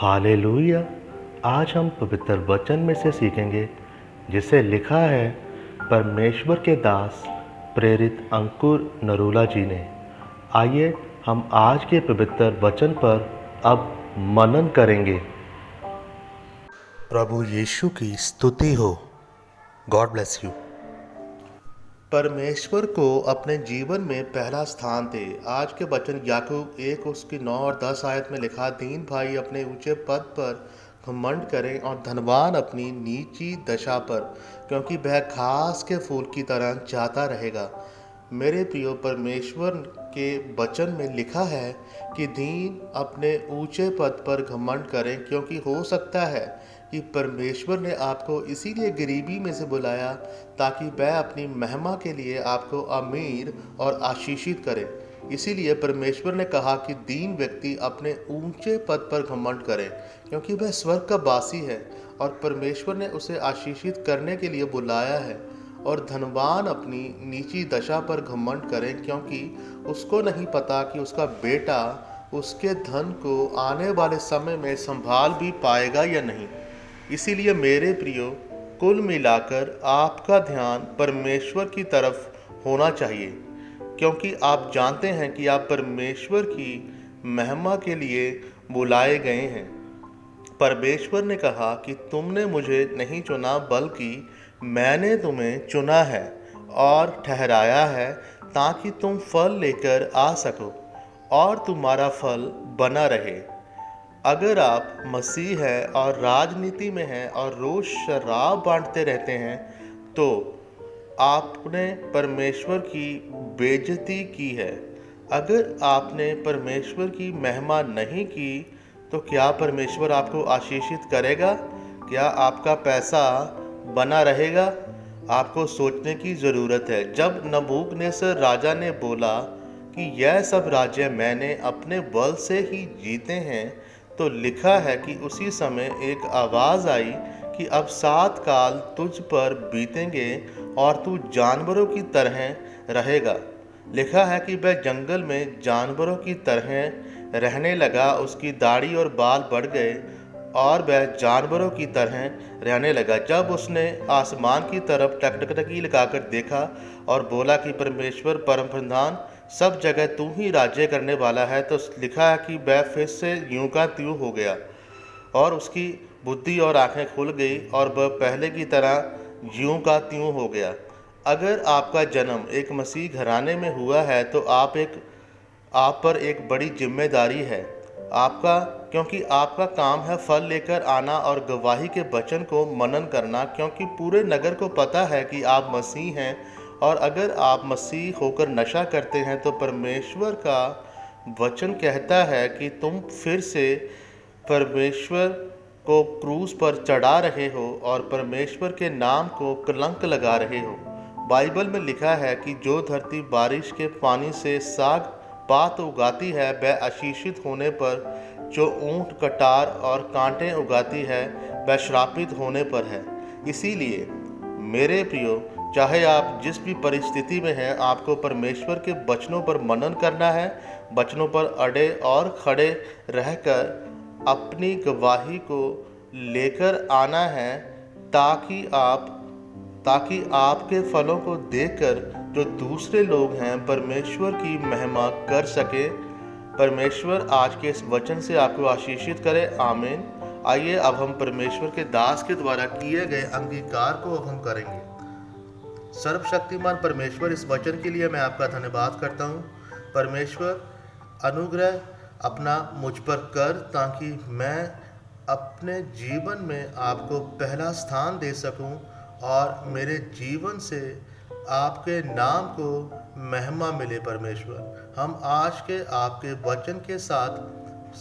Hallelujah. आज हम पवित्र वचन में से सीखेंगे जिसे लिखा है परमेश्वर के दास प्रेरित अंकुर नरूला जी ने। आइए हम आज के पवित्र वचन पर अब मनन करेंगे। प्रभु यीशु की स्तुति हो। God bless you. परमेश्वर को अपने जीवन में पहला स्थान दे। आज के वचन याकूब 1 उसकी 9 और 10 आयत में लिखा, दीन भाई अपने ऊंचे पद पर घमंड करें और धनवान अपनी नीची दशा पर, क्योंकि वह घास के फूल की तरह जाता रहेगा। मेरे प्रियो, परमेश्वर के वचन में लिखा है कि दीन अपने ऊंचे पद पर घमंड करें, क्योंकि हो सकता है कि परमेश्वर ने आपको इसीलिए गरीबी में से बुलाया ताकि वह अपनी महिमा के लिए आपको अमीर और आशीषित करे। इसीलिए परमेश्वर ने कहा कि दीन व्यक्ति अपने ऊंचे पद पर घमंड करे, क्योंकि वह स्वर्ग का वासी है और परमेश्वर ने उसे आशीषित करने के लिए बुलाया है। और धनवान अपनी नीची दशा पर घमंड करें, क्योंकि उसको नहीं पता कि उसका बेटा उसके धन को आने वाले समय में संभाल भी पाएगा या नहीं। इसीलिए मेरे प्रियो, कुल मिलाकर आपका ध्यान परमेश्वर की तरफ होना चाहिए, क्योंकि आप जानते हैं कि आप परमेश्वर की महिमा के लिए बुलाए गए हैं। परमेश्वर ने कहा कि तुमने मुझे नहीं चुना, बल्कि मैंने तुम्हें चुना है और ठहराया है ताकि तुम फल लेकर आ सको और तुम्हारा फल बना रहे। अगर आप मसीह हैं और राजनीति में हैं और रोज़ शराब बांटते रहते हैं, तो आपने परमेश्वर की बेइज्जती की है। अगर आपने परमेश्वर की महिमा नहीं की, तो क्या परमेश्वर आपको आशीषित करेगा? क्या आपका पैसा बना रहेगा? आपको सोचने की ज़रूरत है। जब नबूकदनेस्सर राजा ने बोला कि यह सब राज्य मैंने अपने बल से ही जीते हैं, तो लिखा है कि उसी समय एक आवाज़ आई कि अब 7 काल तुझ पर बीतेंगे और तू जानवरों की तरह रहेगा। लिखा है कि वह जंगल में जानवरों की तरह रहने लगा, उसकी दाढ़ी और बाल बढ़ गए और वह जानवरों की तरह रहने लगा। जब उसने आसमान की तरफ टकटकी लगाकर देखा और बोला कि परमेश्वर परम प्रधान, सब जगह तू ही राज्य करने वाला है, तो लिखा है कि वह फिर से यूं का त्यों हो गया और उसकी बुद्धि और आंखें खुल गई और वह पहले की तरह यूं का त्यों हो गया। अगर आपका जन्म एक मसीह घराने में हुआ है, तो आप पर एक बड़ी जिम्मेदारी है आपका, क्योंकि आपका काम है फल लेकर आना और गवाही के वचन को मनन करना, क्योंकि पूरे नगर को पता है कि आप मसीह हैं। और अगर आप मसीह होकर नशा करते हैं, तो परमेश्वर का वचन कहता है कि तुम फिर से परमेश्वर को क्रूस पर चढ़ा रहे हो और परमेश्वर के नाम को कलंक लगा रहे हो। बाइबल में लिखा है कि जो धरती बारिश के पानी से साग पात उगाती है, वह आशीषित होने पर, जो ऊंट कटार और कांटे उगाती है, वह श्रापित होने पर है। इसीलिए मेरे प्रियो, चाहे आप जिस भी परिस्थिति में हैं, आपको परमेश्वर के वचनों पर मनन करना है, वचनों पर अड़े और खड़े रहकर अपनी गवाही को लेकर आना है, ताकि आपके फलों को देखकर जो दूसरे लोग हैं परमेश्वर की महिमा कर सके। परमेश्वर आज के इस वचन से आपको आशीषित करे। आमीन। आइए अब हम परमेश्वर के दास के द्वारा किए गए अंगीकार को अब हम करेंगे। सर्वशक्तिमान परमेश्वर, इस वचन के लिए मैं आपका धन्यवाद करता हूँ। परमेश्वर, अनुग्रह अपना मुझ पर कर, ताकि मैं अपने जीवन में आपको पहला स्थान दे सकूं और मेरे जीवन से आपके नाम को महिमा मिले। परमेश्वर, हम आज के आपके वचन के साथ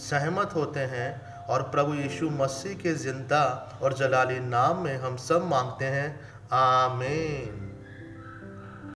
सहमत होते हैं और प्रभु यीशु मसीह के जिंदा और जलाली नाम में हम सब मांगते हैं। आमीन।